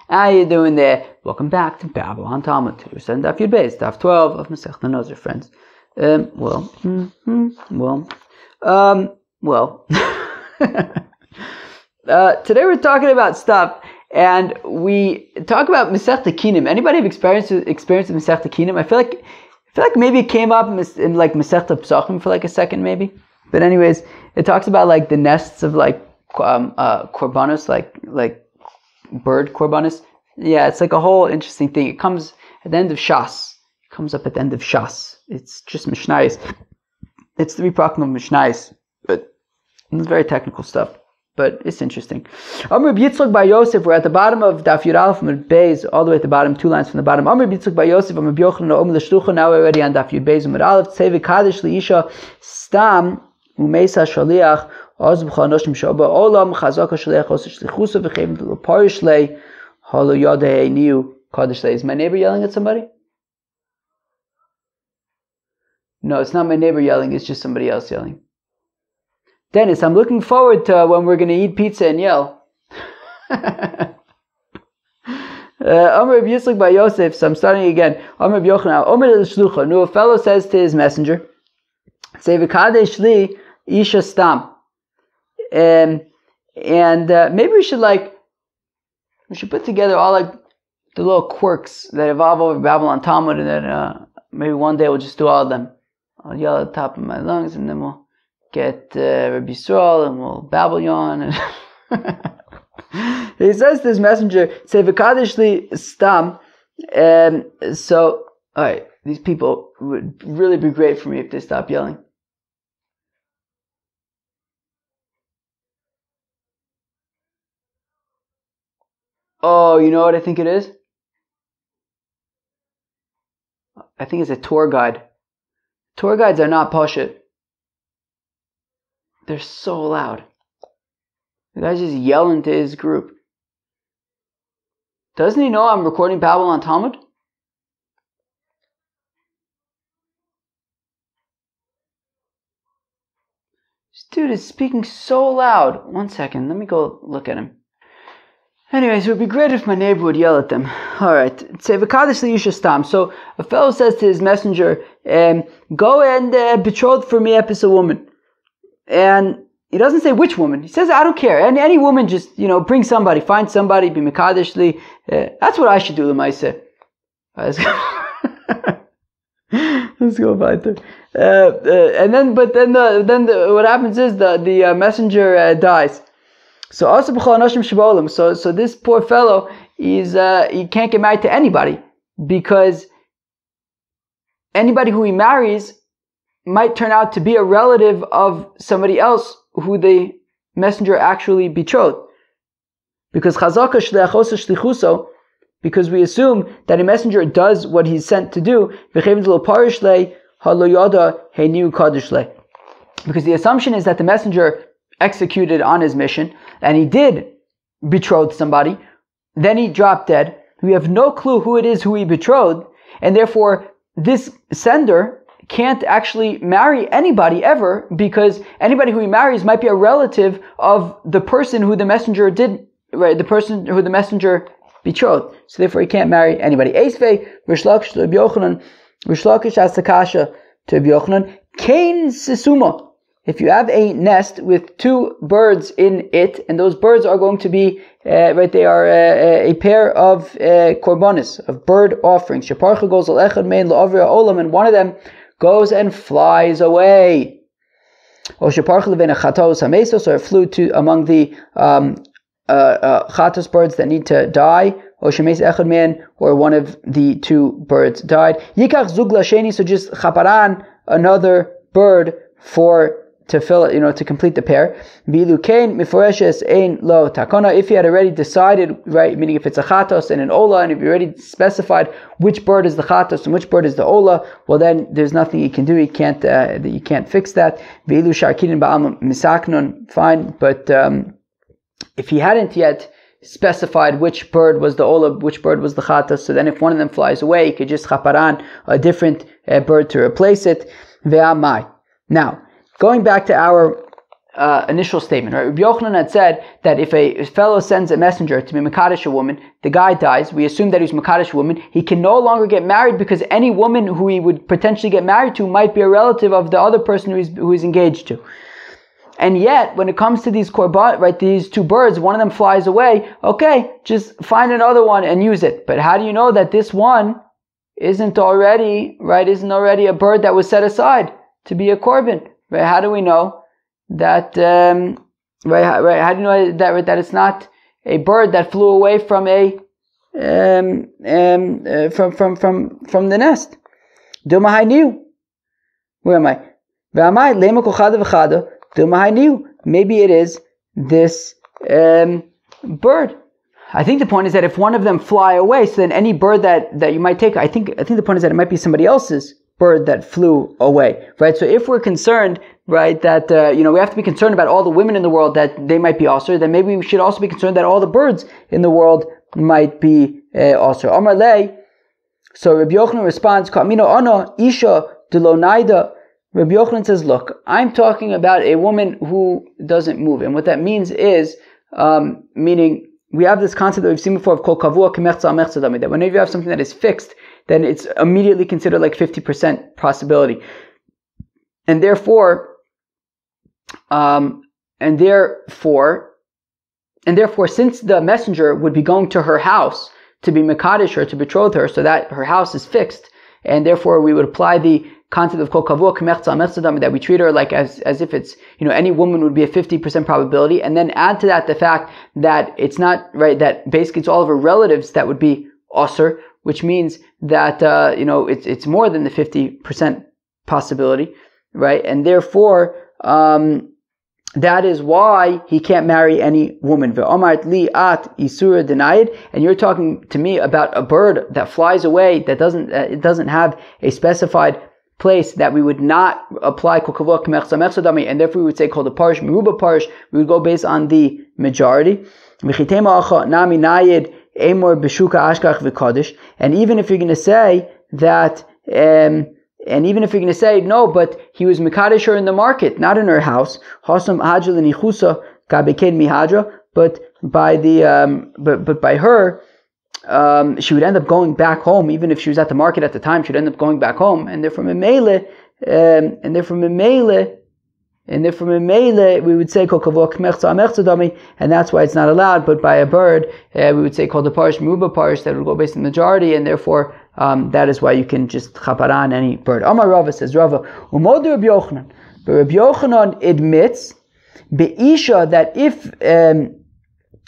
How you doing there? Welcome back to Babylon Talmud. We're studying Daf Yud Beis, Daf 12 of Masechta Nazir, friends. Well. Today we're talking about stuff, and we talk about Masechta Kinim. Anybody have experienced Masechta Kinim? I feel like maybe it came up in like Masechta Psachim for like a second, maybe. But anyways, it talks about like the nests of like korbanos, like bird korbanos. Yeah, it's like a whole interesting thing. It comes at the end of Shas. It comes up at the end of Shas. It's just Mishnayos. It's 3 prakim of Mishnayos, but it's very technical stuff. But it's interesting. Amr Yitzchak by Yosef. We're at the bottom of Daf Yud Aleph from Beis, all the way at the bottom, 2 lines from the bottom. Amr Yitzchak by Yosef. Amr Yochanan Omer L'Shlucha. Now we're already on Daf Yud Beis Amud Aleph. Tzevei Kadesh Liisha Stam Umeisa Shaliach Ozbcha Noshim Shoba Olam Chazaka Shaliach Osish Lichusa V'Chevim L'Parish Lei Halu Yodei Niu Kadesh Lei. Is my neighbor yelling at somebody? No, it's not my neighbor yelling. It's just somebody else yelling. Dennis, I'm looking forward to when we're going to eat pizza and yell. Amr Yitzchak by Yosef. So I'm starting again. Amr Yochanan. Omer L'Shlucha. No, a fellow says to his messenger, "Say v'kadesh li isha stam." And maybe we should put together all like the little quirks that evolve over Babylon Talmud, and then maybe one day we'll just do all of them. I'll yell at the top of my lungs, and then we'll get Rabbi Yisrael, and we'll babble yawn. He says to his messenger, "Say v'kadesh li stam." So, all right, these people would really be great for me if they stop yelling. Oh, you know what I think it is? I think it's a tour guide. Tour guides are not pashut. They're so loud. The guy's just yelling to his group. Doesn't he know I'm recording Babylon Talmud? This dude is speaking so loud. 1 second, let me go look at him. Anyways, it would be great if my neighbor would yell at them. Alright, so a fellow says to his messenger, go and betroth for me a woman. And he doesn't say which woman. He says, I don't care. And any woman, just, bring somebody, find somebody, be mekadesh li. That's what I should do, L'maiseh. Let's go weiter. What happens is the messenger dies. So this poor fellow he can't get married to anybody, because anybody who he marries might turn out to be a relative of somebody else who the messenger actually betrothed. Because because we assume that a messenger does what he's sent to do, because the assumption is that the messenger executed on his mission, and he did betroth somebody, then he dropped dead. We have no clue who it is who he betrothed, and therefore this sender can't actually marry anybody ever, because anybody who he marries might be a relative of the person who the messenger did, right? The person who the messenger betrothed. So therefore he can't marry anybody. Eisvei Rishlakish to Yochanan, Rishlakish asakasha to Yochanan, Kain Sisuma. If you have a nest with 2 birds in it, and those birds are going to be, they are a pair of korbanos, of bird offerings. Shaparcha goes al echad mein la'avir olam, and one of them goes and flies away. Or shaparcha levena chatos hamesos, or it flew to among the chatos birds that need to die. Or shemes echad mein, or one of the 2 birds died. Yikach zug lasheni, so just chaparan, another bird to fill it, to complete the pair. If he had already decided, right, meaning if it's a chatos and an ola, and if you already specified which bird is the chatos and which bird is the ola, well then there's nothing you can do. You can't fix that. Fine, but if he hadn't yet specified which bird was the ola, which bird was the chatos, so then if one of them flies away, he could just chaparan a different bird to replace it. Now, going back to our initial statement, right? Rabbi Yochanan had said that if a fellow sends a messenger to be Mekadesh a woman, the guy dies, we assume that he's Mekadesh a woman, he can no longer get married because any woman who he would potentially get married to might be a relative of the other person who he's engaged to. And yet, when it comes to these korban, right, these two birds, one of them flies away, okay, just find another one and use it. But how do you know that this one isn't already a bird that was set aside to be a korban? Right? How do we know that, how do you know that it's not a bird that flew away from from the nest? Where am I? Maybe it is this bird. I think the point is that if one of them fly away, so then any bird that you might take, I think the point is that it might be somebody else's bird that flew away, right? So if we're concerned, right, that we have to be concerned about all the women in the world that they might be also, then maybe we should also be concerned that all the birds in the world might be also. Amar lei. So Rabbi Yochanan responds, "Kamino ana isha delo naida." Rabbi Yochanan says, look, I'm talking about a woman who doesn't move. And what that means is, meaning, we have this concept that we've seen before of kol kavua k'mechza mechza dami, that whenever you have something that is fixed, then it's immediately considered like 50% possibility. And therefore, since the messenger would be going to her house to be mekadesh her, to betroth her, so that her house is fixed, and therefore we would apply the concept of kol kavua k'mechza mechza dami, that we treat her like as if it's, any woman would be a 50% probability, and then add to that the fact that it's not, right, that basically it's all of her relatives that would be osir, which means that, it's more than the 50% possibility, right? And therefore, that is why he can't marry any woman. Ve'omart li at isura denayid, and you're talking to me about a bird that flies away, that doesn't have a specified place that we would not apply kol kavua k'mechza mechza dami, and therefore we would say called the parish meruba parish. We would go based on the majority. V'chitema acha nami nayid emor b'shuka ashkach v'kadosh. And even if you're going to say that, no, but he was mekadesh her in the market, not in her house, hasam hajal nichusa kabeked mihadra, but by her. She would end up going back home, even if she was at the market at the time. She would end up going back home, and therefore memele, we would say kol kavua k'mechza mechza dami, and that's why it's not allowed. But by a bird, we would say called the parish meruba parish, that would go based on the majority, and therefore that is why you can just chaparan any bird. Amar Rava, says Rava, umodu Rabbi Yochanan, but Rabbi Yochanan admits be'isha, that if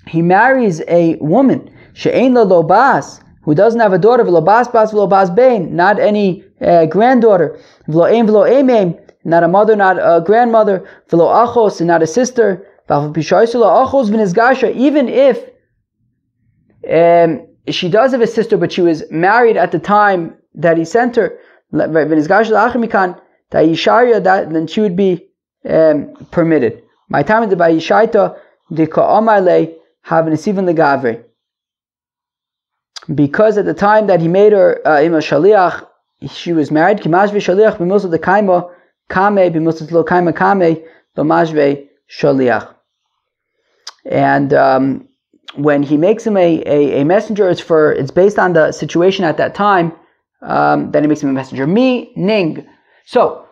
he marries a woman she'ein la lo bas, who doesn't have a daughter, v'lo bas bas v'lo bas bein, not any granddaughter, v'lo ein v'lo eimim, not a mother, not a grandmother, v'lo achos, and not a sister, even if she does have a sister, but she was married at the time that he sent her, then she would be permitted. My time is the Bayishaita, the Ka'amarle, have an Esivan Legavre. Because at the time that he made her Ima Shaliach, she was married. Kimashve Shaliach b'milsa de Kaima Kame b'milsa lo Kaima Kame b'mashve Shaliach. And when he makes him a messenger, it's based on the situation at that time. Then he makes him a messenger. Meaning, so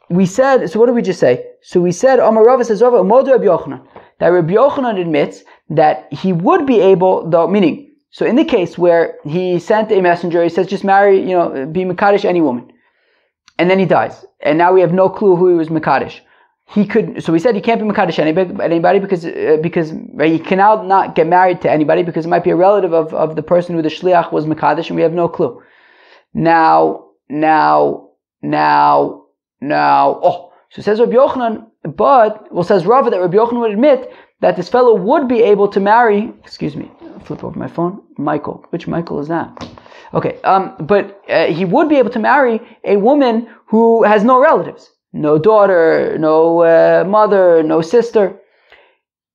what did we just say? So we said Amar Rava says Rava Umodu Rabbi Yochanan, that Rabbi Yochanan admits that he would be able, though, meaning. So in the case where he sent a messenger, he says, just marry, be Mekadesh any woman. And then he dies. And now we have no clue who he was Mekadesh. So we said he can't be Mekadesh anybody because right, he cannot not get married to anybody because it might be a relative of the person who the Shliach was Mekadesh, and we have no clue. So says Rabbi Yochanan, says Rava that Rabbi Yochanan would admit that this fellow would be able to marry, flip over my phone, Michael. Which Michael is that? Okay, but he would be able to marry a woman who has no relatives. No daughter, no mother, no sister.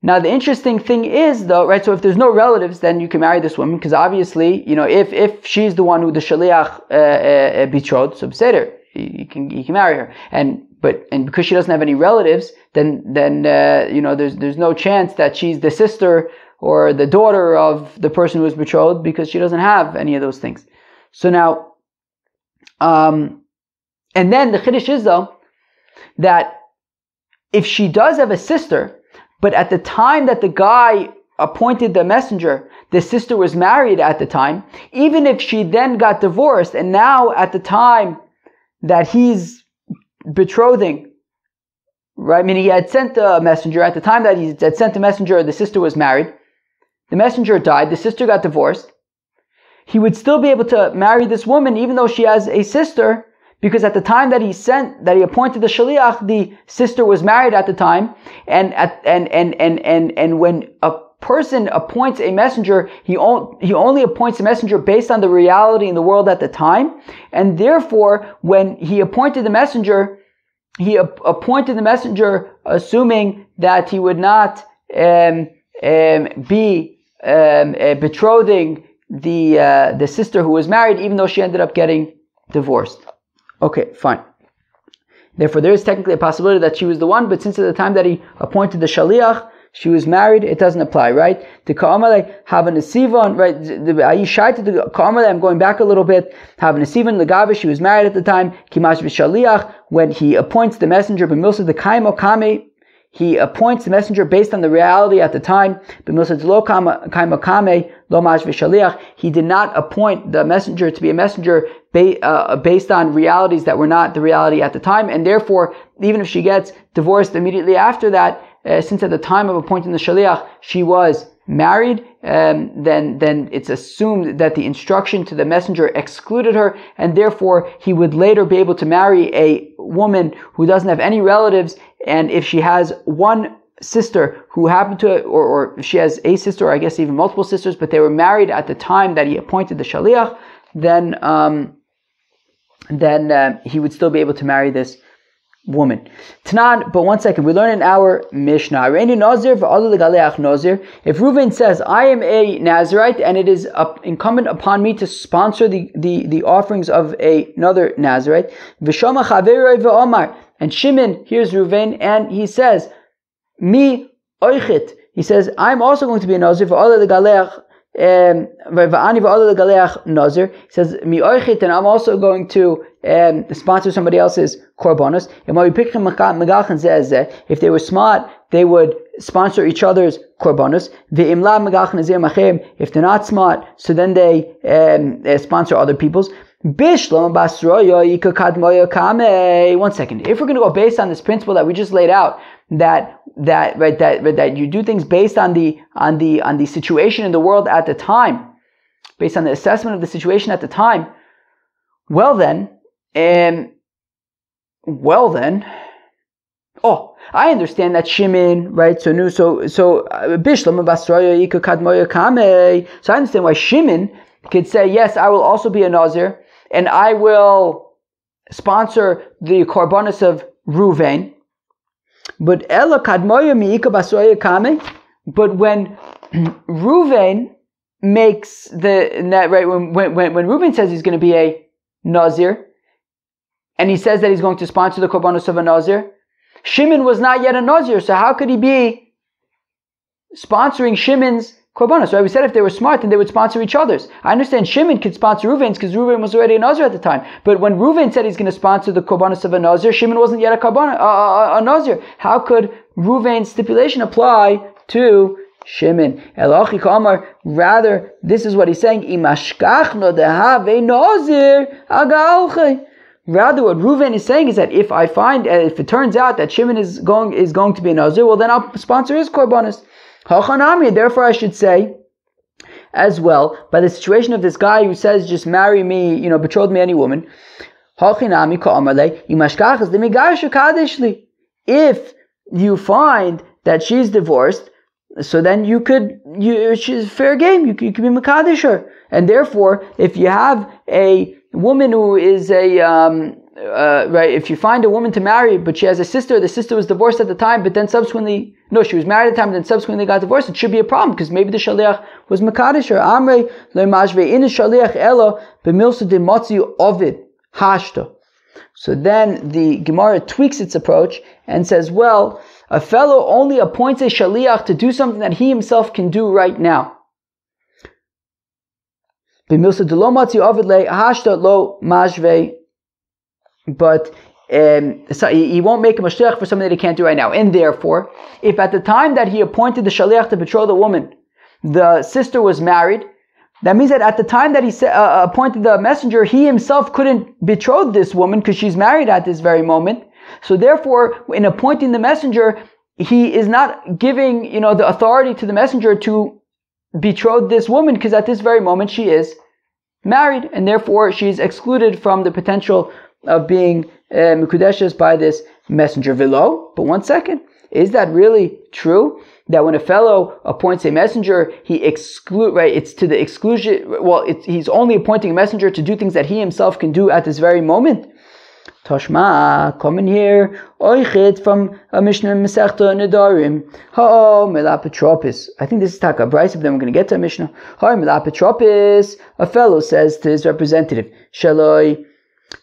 Now the interesting thing is though, right, so if there's no relatives, then you can marry this woman, because obviously, if she's the one who the Shaliach betrothed, so B'seder, he can marry her. And and because she doesn't have any relatives, then there's no chance that she's the sister or the daughter of the person who was betrothed, because she doesn't have any of those things. So now, and then the chiddush is though that if she does have a sister, but at the time that the guy appointed the messenger, the sister was married at the time, even if she then got divorced, and now at the time that he's betrothing, right? I mean, he had sent a messenger. At the time that he had sent the messenger, the sister was married. The messenger died. The sister got divorced. He would still be able to marry this woman, even though she has a sister, because at the time that he appointed the shaliach, the sister was married at the time. And when a person appoints a messenger, he only appoints a messenger based on the reality in the world at the time. And therefore, when he appointed the messenger, he appointed the messenger assuming that he would not be betrothing the sister who was married, even though she ended up getting divorced. Okay, fine. Therefore, there is technically a possibility that she was the one, but since at the time that he appointed the shaliach, she was married, it doesn't apply, right? The ka'amale have a nesivon, right? I'm going back a little bit. Have a nesivon legave, she was married at the time. Kimash v'shaliach, when he appoints the messenger, b'milsa the kaimo kame, he appoints the messenger based on the reality at the time. He did not appoint the messenger to be a messenger based on realities that were not the reality at the time. And therefore, even if she gets divorced immediately after that, since at the time of appointing the shaliach she was married, then it's assumed that the instruction to the messenger excluded her, and therefore he would later be able to marry a woman who doesn't have any relatives. And if she has one sister who happened to, or if she has a sister, or I guess even multiple sisters, but they were married at the time that he appointed the shaliach, then he would still be able to marry this woman. Tanan, but one second, we learn in our Mishnah, if Reuven says, I am a Nazirite and it is incumbent upon me to sponsor the offerings of another Nazirite, and Shimon hears Reuven and he says, Mi oichit, he says, I'm also going to be a Nazir for all the Galeach. He says, Mi oichit, and I'm also going to sponsor somebody else's korbanos. If they were smart, they would sponsor each other's korbanos. If they're not smart, so then they sponsor other people's. 1 second. If we're going to go based on this principle that we just laid out, that you do things based on the situation in the world at the time, based on the assessment of the situation at the time, well then, I understand that Shimon, right? So I understand why Shimon could say, yes, I will also be a Nazir, and I will sponsor the korbanos of Reuven. But when Reuven makes the right, when Reuven says he's going to be a Nazir, and he says that he's going to sponsor the korbanos of a Nazir, Shimon was not yet a Nazir, so how could he be sponsoring Shimon's korbanos? Right? We said if they were smart, then they would sponsor each other's. I understand Shimon could sponsor Reuven's because Reuven was already a Nazir at the time. But when Reuven said he's going to sponsor the korbanos of a Nazir, Shimon wasn't yet a Nazir. How could Reuven's stipulation apply to Shimon? Rather, this is what he's saying. Rather, what Reuven is saying is that if it turns out that Shimon is going to be a Nazir, well then I'll sponsor his korbanos. Therefore, I should say, as well, by the situation of this guy who says, just marry me, betroth me any woman. If you find that she's divorced, so then she's fair game. You could be Mekadesh her. And therefore, if you have a woman who is if you find a woman to marry, but she has a sister, the sister was divorced at the time, but then subsequently, she was married at the time, but then subsequently got divorced, it should be a problem, because maybe the shaliach was Mekadesh her. Amrei le mashve in shaliach elo b'milsa de motzi ovid hashta. So then the Gemara tweaks its approach and says, well, a fellow only appoints a shaliach to do something that he himself can do right now. But he won't make a mashliach for something that he can't do right now. And therefore, if at the time that he appointed the shaliach to betroth the woman, the sister was married, that means that at the time that he appointed the messenger, he himself couldn't betroth this woman because she's married at this very moment. So therefore, in appointing the messenger, he is not giving, the authority to the messenger to betroth this woman because at this very moment she is married, and therefore she's excluded from the potential of being mikudeshes by this messenger. Velo, but 1 second, is that really true? That when a fellow appoints a messenger, he it's to the exclusion. Well, he's only appointing a messenger to do things that he himself can do at this very moment. Toshma, come in here. Oichit from a Mishnah Masechta Nedarim. Ha melapetropis. I think this is Taka Bryce, but then we're going to get to a Mishnah. Ha melapetropis. A fellow says to his representative, Shaloi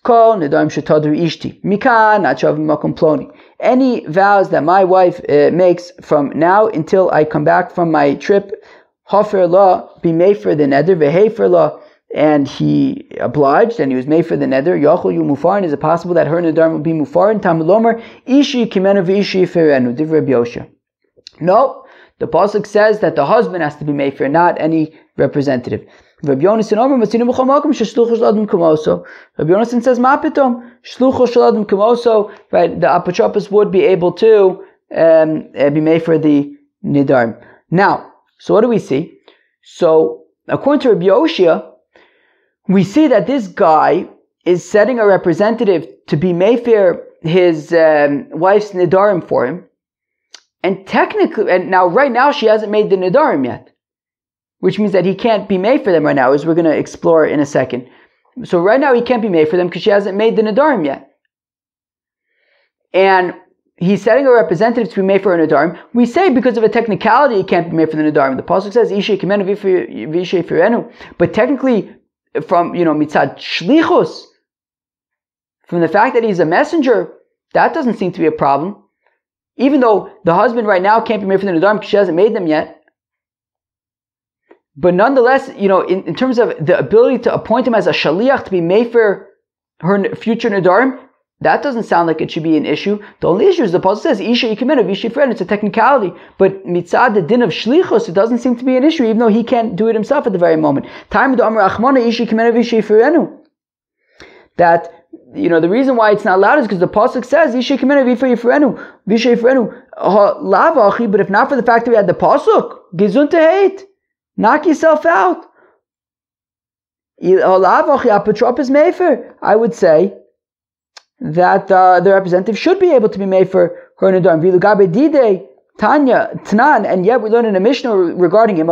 kol nedarim shetadru ishti mikan achav makom ploni. Any vows that my wife makes from now until I come back from my trip, hafer la, be made for the neder, vehefer la, and he obliged, and he was made for the neder. Yachol yu mufarin. Is it possible that her nedarim will be mufarin? Tamulomer ishi kimenu v'ishi ferenu. Div Rabbi Yosha. No, the pasuk says that the husband has to be made for, not any representative. Rabbi Yonasan says, "Ma pitom shlucho shel adam kamoso." Right, the apotropos would be able to be made for the nidarim. Now, so what do we see? So, according to Rabbi Yoshia, we see that this guy is setting a representative to be mefer his wife's nidarim for him, and technically, and now right now she hasn't made the nidarim yet, which means that he can't be made for them right now, as we're going to explore in a second. So right now he can't be made for them because she hasn't made the nidarim yet. And he's setting a representative to be made for a nidarim. We say because of a technicality he can't be made for the nidarim. The pasuk says, Isha kimenu v'ishe firenu. But technically, from, mitzad shlichus, from the fact that he's a messenger, that doesn't seem to be a problem. Even though the husband right now can't be made for the nidarim because she hasn't made them yet. But nonetheless, in terms of the ability to appoint him as a shaliach to be made for her future nidarim, that doesn't sound like it should be an issue. The only issue is the pasuk says, Isha yikimenu v'ishe firenu. It's a technicality. But mitzad the din of shlichus, it doesn't seem to be an issue, even though he can't do it himself at the very moment. Time the amar achmona Isha yikimenu v'ishe firenu. That, the reason why it's not allowed is because the pasuk says, Isha yikimenu v'ishe firenu. Lavachi, but if not for the fact that we had the pasuk, gizun tehait. Knock yourself out. I would say that the representative should be able to be made for her nidarim. Tanya, Tanan, and yet we learn in a Mishnah regarding him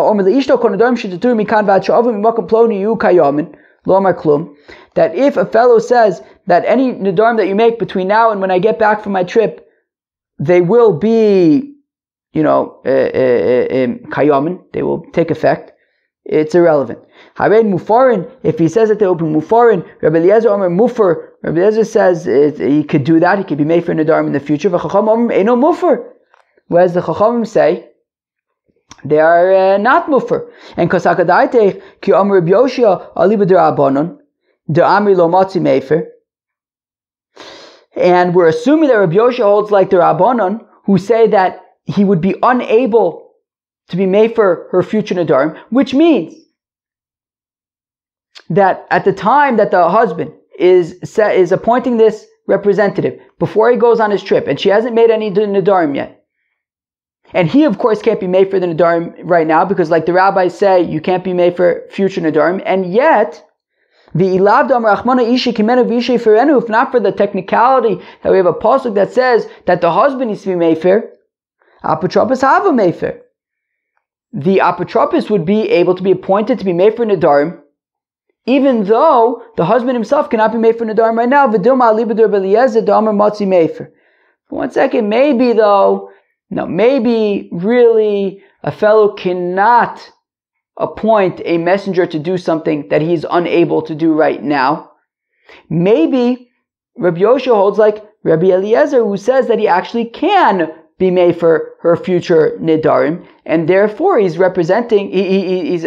that if a fellow says that any nidarim that you make between now and when I get back from my trip, they will be kayamin, they will take effect, it's irrelevant. Harein mufarin, if he says that they will be mufarin, Rabbi Eliezer Omer mufar, Rabbi Eliezer says he could do that, he could be made for nidarim in the future. V'chacham Omer eino mufar, whereas the chachamim say they are not mufar. And kosakadaitech ki Omer Rabbi Yoshia ali b'derabanon de'amri lo matzi mefer, and we're assuming that Rabbi Yoshia holds like the Rabbanon, who say that he would be unable to be made for her future nidarim, which means that at the time that the husband is appointing this representative before he goes on his trip, and she hasn't made any nidarim yet, and he of course can't be made for the nidarim right now because, like the rabbis say, you can't be made for future nidarim, and yet if not for the technicality that we have a pasuk that says that the husband needs to be made for, apotropos have a mefer. The apotropos would be able to be appointed to be made for nidarim, even though the husband himself cannot be made for nidarim right now. For 1 second, maybe really a fellow cannot appoint a messenger to do something that he's unable to do right now. Maybe Rabbi Yosha holds like Rabbi Eliezer, who says that he actually can be made for her future nidarim, and therefore he's representing, he's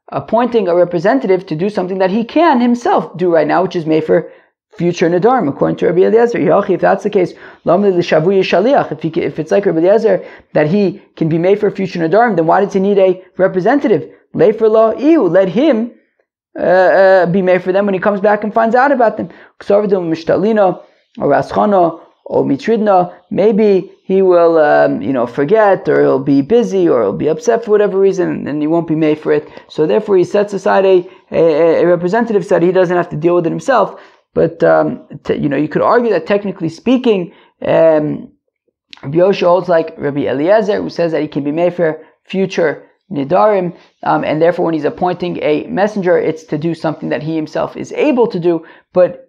appointing a representative to do something that he can himself do right now, which is made for future nidarim, according to Rabbi Eliezer. If that's the case, if it's like Rabbi Eliezer that he can be made for future nidarim, then why does he need a representative? Let him be made for them when he comes back and finds out about them. Or mitridna, maybe he will, forget, or he'll be busy, or he'll be upset for whatever reason, and he won't be made for it. So therefore, he sets aside a representative so that he doesn't have to deal with it himself. But you could argue that technically speaking, Rabbi Yosha holds like Rabbi Eliezer, who says that he can be made for future nidarim, and therefore, when he's appointing a messenger, it's to do something that he himself is able to do, but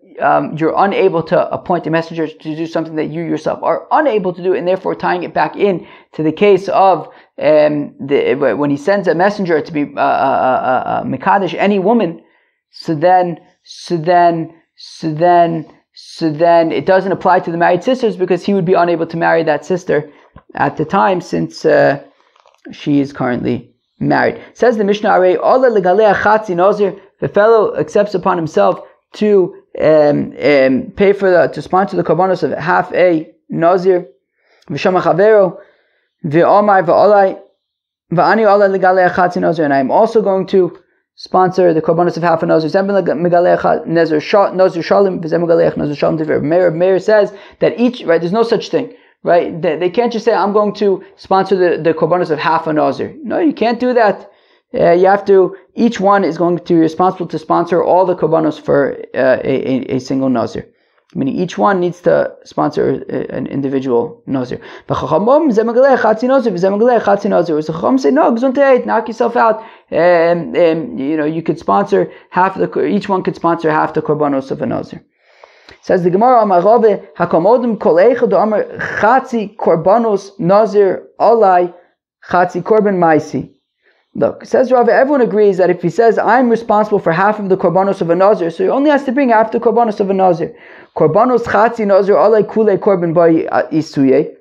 you're unable to appoint a messenger to do something that you yourself are unable to do, and therefore tying it back in to the case of when he sends a messenger to be mekadesh any woman, so then it doesn't apply to the married sisters because he would be unable to marry that sister at the time since she is currently married. Says the Mishnah, the fellow accepts upon himself to pay for to sponsor the korbanos of half a Nazir, v'shama chavero, v'omar v'olai, v'ani ola legalei achatzi Nazir, and I am also going to sponsor the korbanos of half a Nazir. Nazir shalim, Nazir shalim. Meir says that there's no such thing, right? They can't just say, I'm going to sponsor the korbanos of half a Nazir. No, you can't do that. You have to, each one is going to be responsible to sponsor all the korbanos for a single Nazir. Meaning each one needs to sponsor an individual Nazir. The Chacham say, no, knock yourself out. You could sponsor each one could sponsor half the korbanos of a Nazir. Says the Gemara, Amarove, Hakamodim kol echad amar chatzi korbanos Nazir alai chatzi korban maisi. Look, says Rav, everyone agrees that if he says, I'm responsible for half of the korbanos of a Nazir, so he only has to bring half the korbanos of a Nazir. Korbanos chatzi Nazir alai kule korban bai isuye.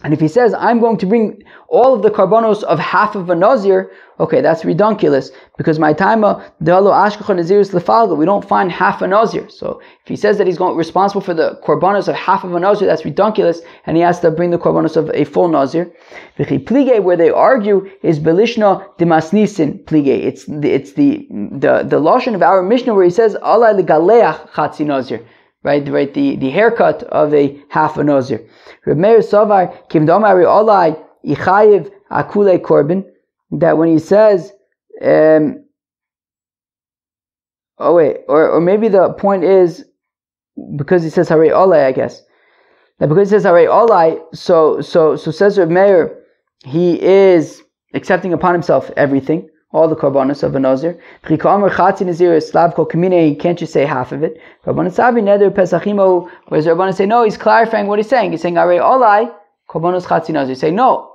And if he says, I'm going to bring all of the korbanos of half of a Nazir, okay, that's redunculous, because my taima dehalo ashkacha nazirus lefalga, we don't find half a Nazir. So if he says that he's responsible for the korbanos of half of a Nazir, that's redunculous, and he has to bring the korbanos of a full Nazir. V'chi plige, where they argue, is belishna demasnisin plige. It's the lashon of our Mishnah where he says alai legaleach chatzi Nazir. Right, the haircut of a half a Nazir. Reb Meir Savar Kim Domari Olai Ichayev Akule Korban, that when he says, or maybe the point is because he says Hare Olai, I guess. That because he says Hare Olai, so says Reb Meir, he is accepting upon himself everything, all the korbanos of a Nazir. He can't just say half of it. Whereas Rabbanan say, no, he's clarifying what he's saying. He's saying, Arei Olai, korbanos chatzi Nazir. He's saying, no,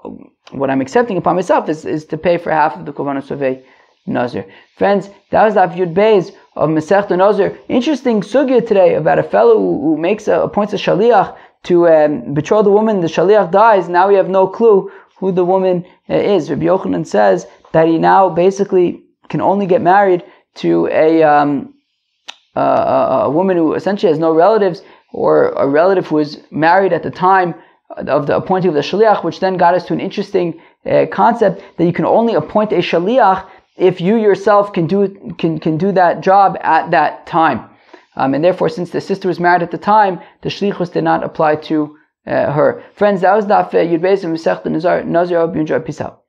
what I'm accepting upon myself is to pay for half of the korbanos of a Nazir. Friends, that was the Yud Beis of Masechta Nazir. Interesting sugya today about a fellow who appoints a shaliach to betroth the woman. The shaliach dies. Now we have no clue who the woman is. Rabbi Yochanan says that he now basically can only get married to a woman who essentially has no relatives, or a relative who was married at the time of the appointing of the shaliach, which then got us to an interesting concept that you can only appoint a shaliach if you yourself can do that job at that time. And therefore, since the sister was married at the time, the shlichus did not apply to her. Friends, that was Daf Yud Beis of Masechta Nazir. Peace out.